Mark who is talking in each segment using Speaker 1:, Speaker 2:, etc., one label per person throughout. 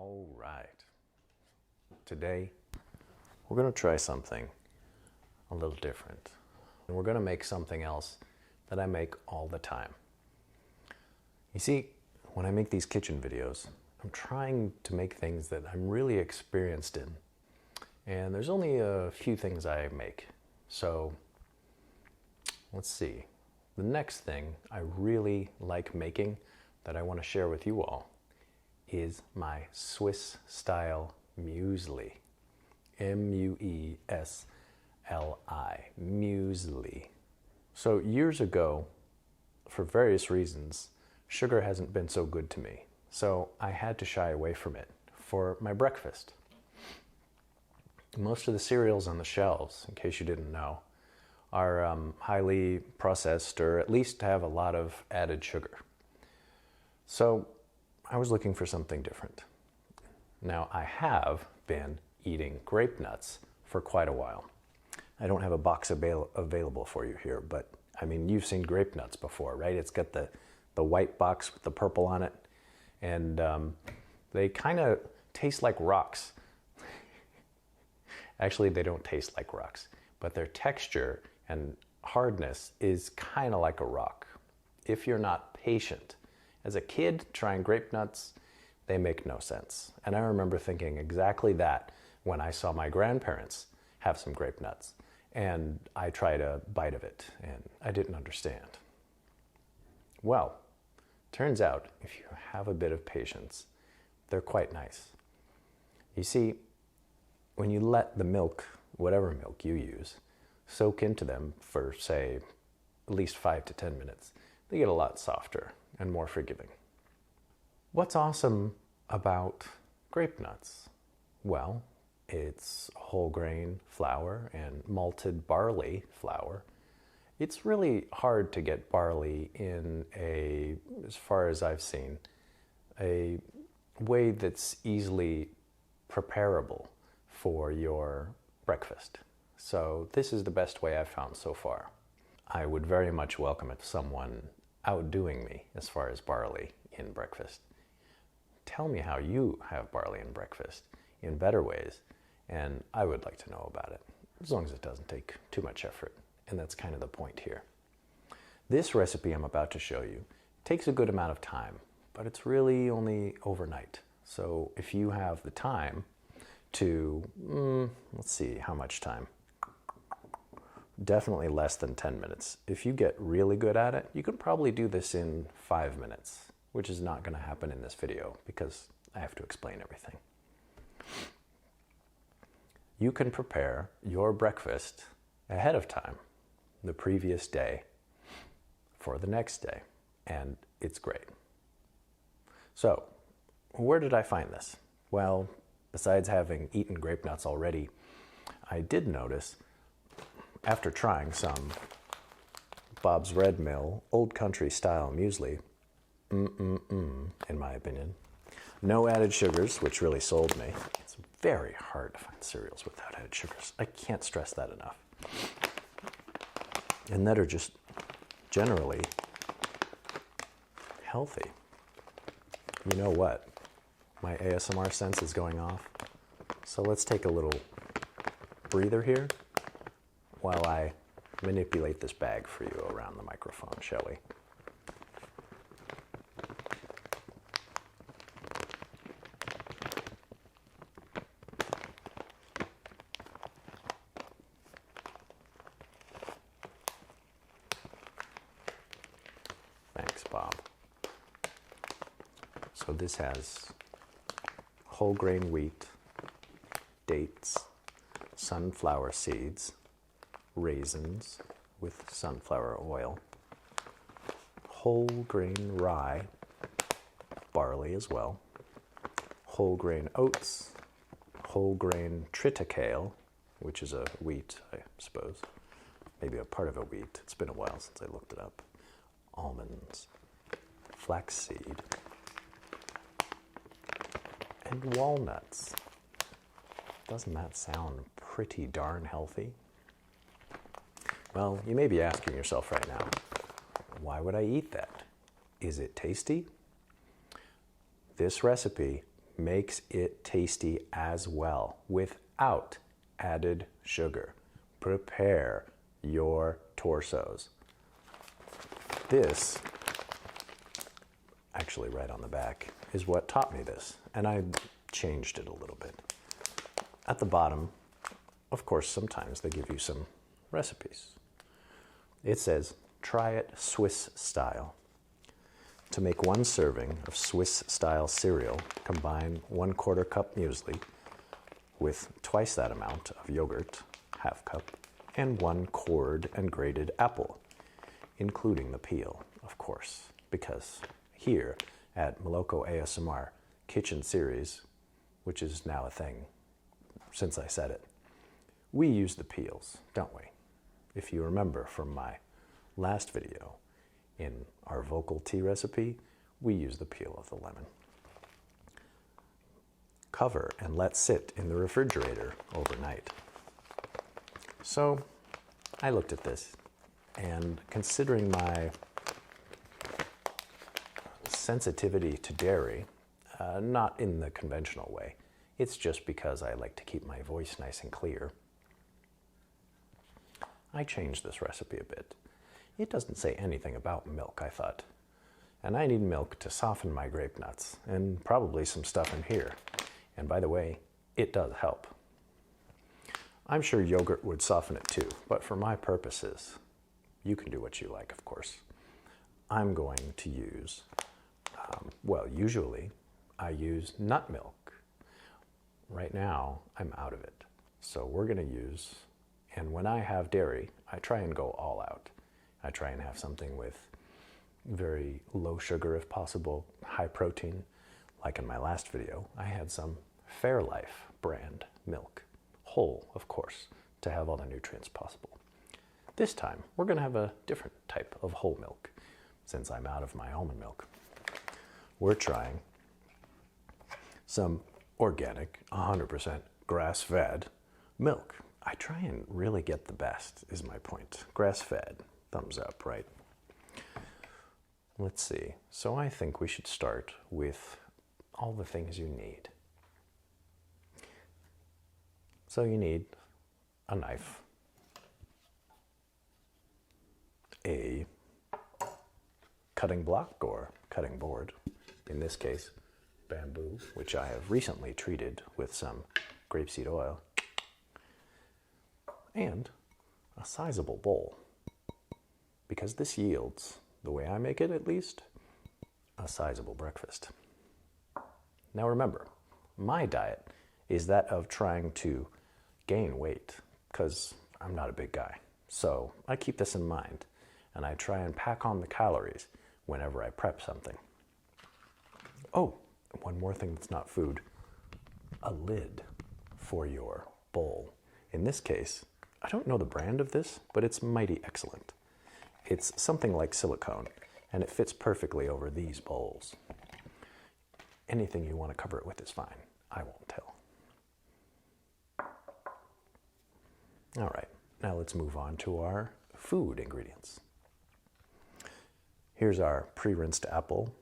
Speaker 1: All right. Today, we're going to try something a little different. And we're going to make something else that I make all the time. You see, when I make these kitchen videos, I'm trying to make things that I'm really experienced in. And there's only a few things I make. So, let's see. The next thing I really like making that I want to share with you all is my Swiss-style muesli. M-U-E-S-L-I. Muesli. So years ago, for various reasons, sugar hasn't been so good to me. So I had to shy away from it for my breakfast. Most of the cereals on the shelves, in case you didn't know, are highly processed or at least have a lot of added sugar. So I was looking for something different. Now, I have been eating grape nuts for quite a while. I don't have a box available for you here, but I mean, you've seen grape nuts before, right? It's got the white box with the purple on it, and they kind of taste like rocks. Actually, they don't taste like rocks, but their texture and hardness is kind of like a rock, if you're not patient. As a kid, trying grape nuts, they make no sense. And I remember thinking exactly that when I saw my grandparents have some grape nuts. And I tried a bite of it, and I didn't understand. Well, turns out, if you have a bit of patience, they're quite nice. You see, when you let the milk, whatever milk you use, soak into them for, say, at least 5 to 10 minutes, they get a lot softer and more forgiving. What's awesome about grape nuts? Well, it's whole grain flour and malted barley flour. It's really hard to get barley in as far as I've seen, a way that's easily preparable for your breakfast. So this is the best way I've found so far. I would very much welcome it someone outdoing me as far as barley in breakfast. Tell me how you have barley in breakfast in better ways, and I would like to know about it, as long as it doesn't take too much effort, and that's kind of the point here. This recipe I'm about to show you takes a good amount of time, but it's really only overnight. So if you have the time to, let's see, how much time? Definitely less than 10 minutes. If you get really good at it, you can probably do this in 5 minutes, which is not going to happen in this video because I have to explain everything. You can prepare your breakfast ahead of time, the previous day, for the next day, and it's great. So, where did I find this? Well, besides having eaten grape nuts already, I did notice, after trying some Bob's Red Mill Old Country style muesli, in my opinion, no added sugars, which really sold me. It's very hard to find cereals without added sugars. I can't stress that enough. And that are just generally healthy. You know what? My ASMR sense is going off. So let's take a little breather here while I manipulate this bag for you around the microphone, shall we? Thanks, Bob. So this has whole grain wheat, dates, sunflower seeds, raisins with sunflower oil, whole grain rye, barley as well, whole grain oats, whole grain triticale, which is a wheat, I suppose, maybe a part of a wheat. It's been a while since I looked it up. Almonds, flaxseed, and walnuts. Doesn't that sound pretty darn healthy? Well, you may be asking yourself right now, why would I eat that? Is it tasty? This recipe makes it tasty as well without added sugar. Prepare your torsos. This, actually right on the back, is what taught me this, and I changed it a little bit. At the bottom, of course, sometimes they give you some recipes. It says, try it Swiss style. To make 1 serving of Swiss style cereal, combine 1/4 cup muesli with twice that amount of yogurt, ½ cup, and 1 cored and grated apple, including the peel, of course, because here at Moloko ASMR Kitchen Series, which is now a thing since I said it, we use the peels, don't we? If you remember from my last video, in our vocal tea recipe, we use the peel of the lemon. Cover and let sit in the refrigerator overnight. So I looked at this, and considering my sensitivity to dairy, not in the conventional way, it's just because I like to keep my voice nice and clear, I changed this recipe a bit. It doesn't say anything about milk, I thought. And I need milk to soften my grape nuts, and probably some stuff in here. And by the way, it does help. I'm sure yogurt would soften it too, but for my purposes, you can do what you like, of course. I'm going to use, well, usually I use nut milk. Right now, I'm out of it. So we're going to use, and when I have dairy, I try and go all out. I try and have something with very low sugar if possible, high protein. Like in my last video, I had some Fairlife brand milk, whole, of course, to have all the nutrients possible. This time, we're going to have a different type of whole milk, since I'm out of my almond milk. We're trying some organic, 100% grass-fed milk. I try and really get the best, is my point. Grass-fed. Thumbs up, right? Let's see. So I think we should start with all the things you need. So you need a knife, a cutting block or cutting board, in this case, bamboo, which I have recently treated with some grapeseed oil, and a sizable bowl. Because this yields, the way I make it at least, a sizable breakfast. Now remember, my diet is that of trying to gain weight, because I'm not a big guy. So I keep this in mind, and I try and pack on the calories whenever I prep something. Oh, one more thing that's not food, a lid for your bowl. In this case, I don't know the brand of this, but it's mighty excellent. It's something like silicone, and it fits perfectly over these bowls. Anything you want to cover it with is fine. I won't tell. All right, now let's move on to our food ingredients. Here's our pre-rinsed apple.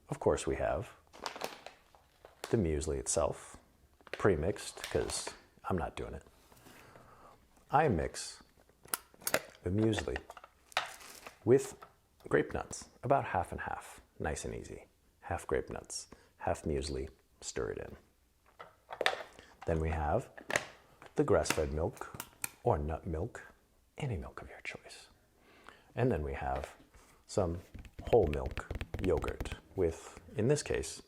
Speaker 1: Of course, we have the muesli itself, pre-mixed, because I'm not doing it. I mix the muesli with grape nuts, about half and half, nice and easy. Half grape nuts, half muesli, stir it in. Then we have the grass-fed milk or nut milk, any milk of your choice. And then we have some whole milk yogurt with, in this case,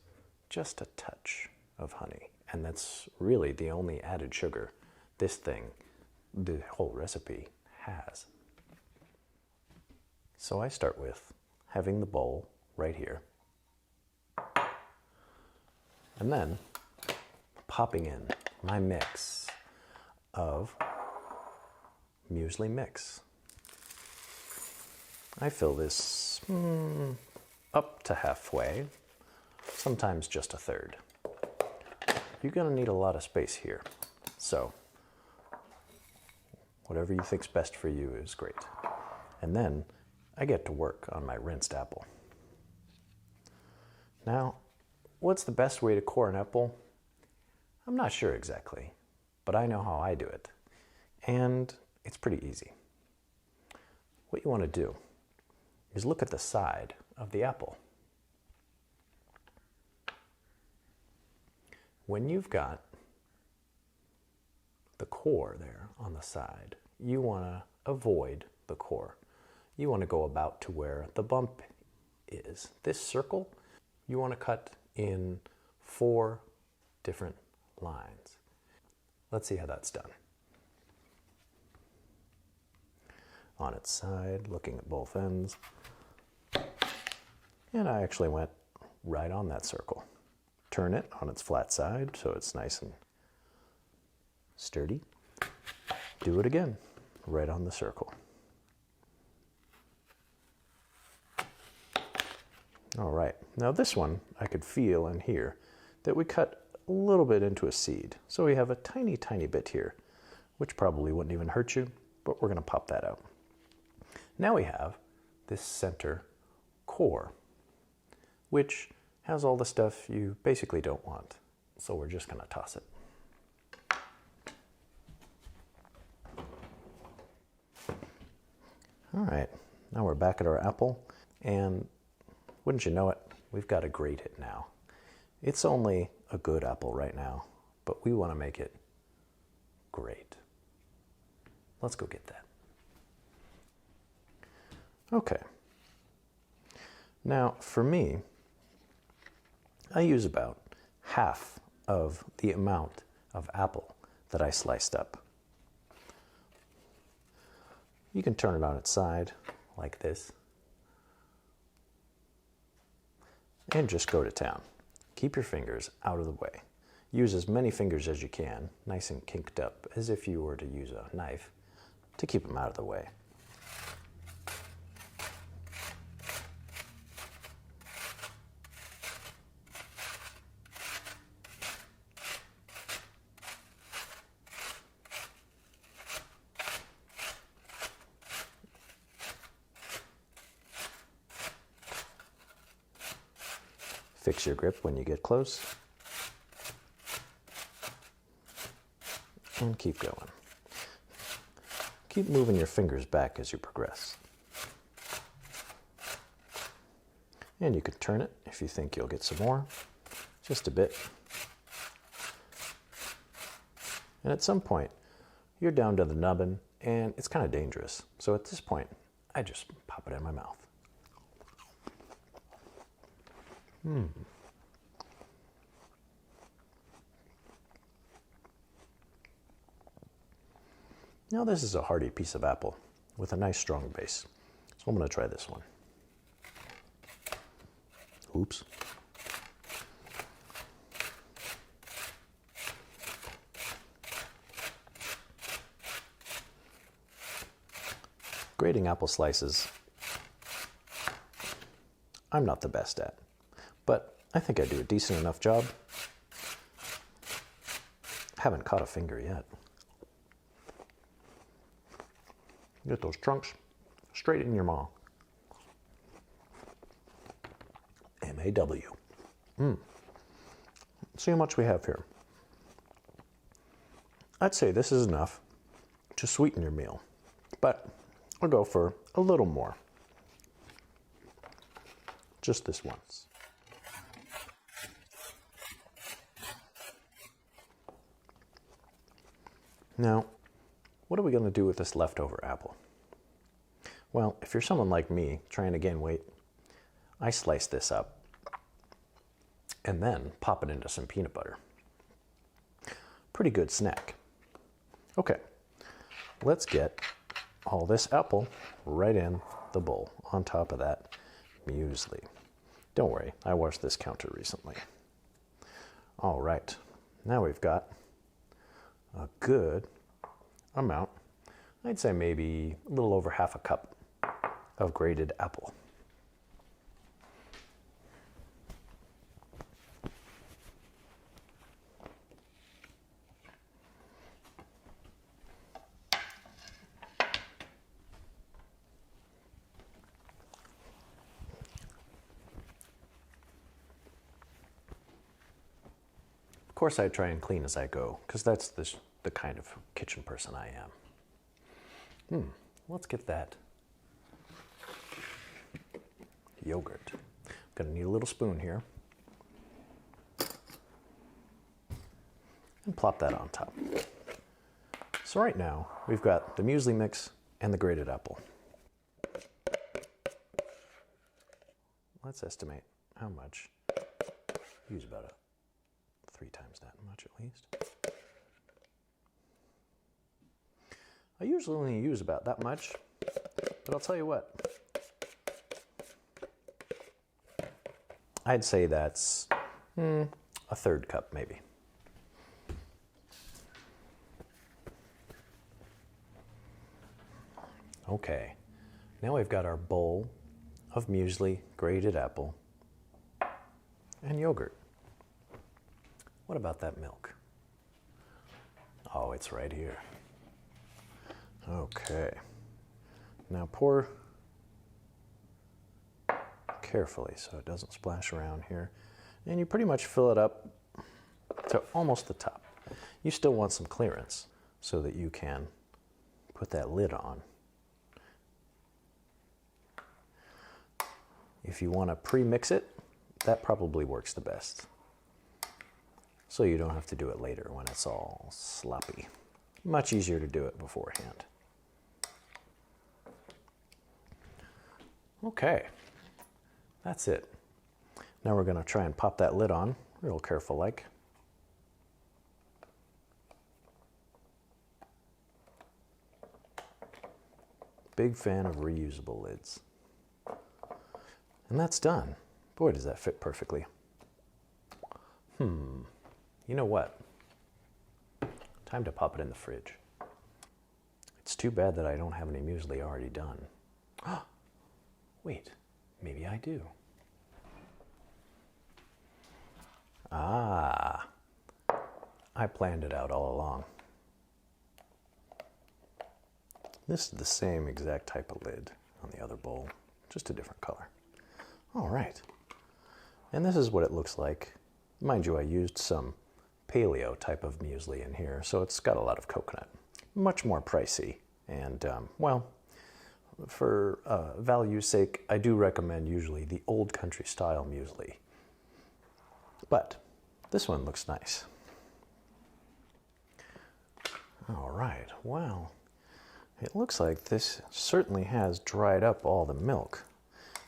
Speaker 1: just a touch of honey. And that's really the only added sugar this thing, the whole recipe, has. So I start with having the bowl right here, and then popping in my mix of muesli mix. I fill this up to halfway, sometimes just a third. You're going to need a lot of space here, so whatever you think's best for you is great. And then I get to work on my rinsed apple. Now, what's the best way to core an apple? I'm not sure exactly, but I know how I do it. And it's pretty easy. What you want to do is look at the side of the apple. When you've got the core there on the side, you want to avoid the core. You want to go about to where the bump is. This circle, you want to cut in 4 different lines. Let's see how that's done. On its side, looking at both ends. And I actually went right on that circle. Turn it on its flat side so it's nice and sturdy. Do it again, right on the circle. All right, now this one I could feel and hear that we cut a little bit into a seed. So we have a tiny, tiny bit here, which probably wouldn't even hurt you, but we're gonna pop that out. Now we have this center core, which has all the stuff you basically don't want. So we're just gonna toss it. All right, now we're back at our apple, and wouldn't you know it, we've got to grate it now. It's only a good apple right now, but we want to make it great. Let's go get that. Okay. Now, for me, I use about half of the amount of apple that I sliced up. You can turn it on its side like this and just go to town. Keep your fingers out of the way. Use as many fingers as you can, nice and kinked up, as if you were to use a knife to keep them out of the way. Fix your grip when you get close. And keep going. Keep moving your fingers back as you progress. And you can turn it if you think you'll get some more, just a bit. And at some point, you're down to the nubbin, and it's kind of dangerous. So at this point, I just pop it in my mouth. Now this is a hearty piece of apple with a nice strong base. So I'm going to try this one. Oops. Grating apple slices, I'm not the best at, but I think I do a decent enough job. Haven't caught a finger yet. Get those chunks straight in your maw. M-A-W. See how much we have here. I'd say this is enough to sweeten your meal, but I'll go for a little more. Just this once. Now, what are we going to do with this leftover apple? Well, if you're someone like me trying to gain weight, I slice this up and then pop it into some peanut butter. Pretty good snack. Okay, let's get all this apple right in the bowl on top of that muesli. Don't worry, I washed this counter recently. All right, now we've got a good amount, I'd say maybe a little over half a cup of grated apple. course, I try and clean as I go, because that's the kind of kitchen person I am. Let's get that yogurt. Gonna need a little spoon here. And plop that on top. So right now, we've got the muesli mix and the grated apple. Let's estimate how much. Use about 3 times that much at least. I usually only use about that much, but I'll tell you what. I'd say that's a 1/3 cup maybe. Okay, now we've got our bowl of muesli, grated apple, and yogurt. What about that milk? Oh, it's right here. Okay. Now pour carefully so it doesn't splash around here. And you pretty much fill it up to almost the top. You still want some clearance so that you can put that lid on. If you want to pre-mix it, that probably works the best. So you don't have to do it later when it's all sloppy. Much easier to do it beforehand. Okay, that's it. Now we're going to try and pop that lid on, real careful like. Big fan of reusable lids. And that's done. Boy, does that fit perfectly. You know what? Time to pop it in the fridge. It's too bad that I don't have any muesli already done. Wait, maybe I do. Ah, I planned it out all along. This is the same exact type of lid on the other bowl, just a different color. All right, and this is what it looks like. Mind you, I used some paleo type of muesli in here, so it's got a lot of coconut. Much more pricey, and well, for value's sake, I do recommend usually the old country style muesli. But this one looks nice. All right, well, it looks like this certainly has dried up all the milk.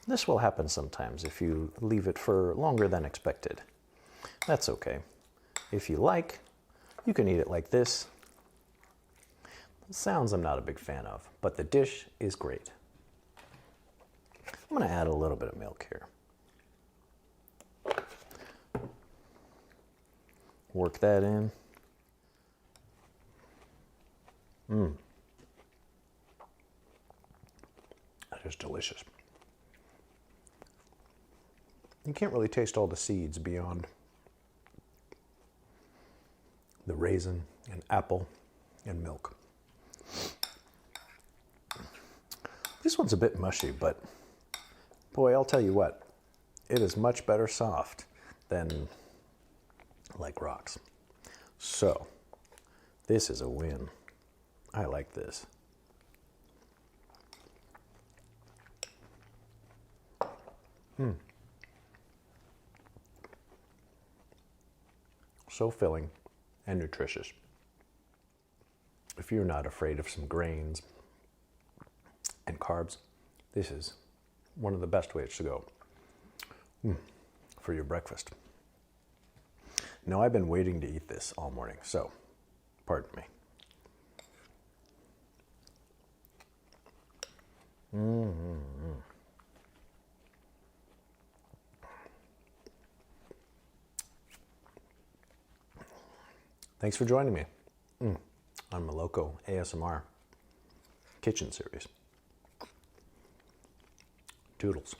Speaker 1: This will happen sometimes if you leave it for longer than expected. That's okay. If you like, you can eat it like this. The sounds I'm not a big fan of, but the dish is great. I'm going to add a little bit of milk here. Work that in. That is delicious. You can't really taste all the seeds beyond the raisin and apple and milk. This one's a bit mushy, but boy, I'll tell you what, it is much better soft than like rocks. So, this is a win. I like this. So filling and nutritious. If you're not afraid of some grains and carbs, this is one of the best ways to go for your breakfast. Now, I've been waiting to eat this all morning, so pardon me. Thanks for joining me on Maloko ASMR kitchen series. Toodles.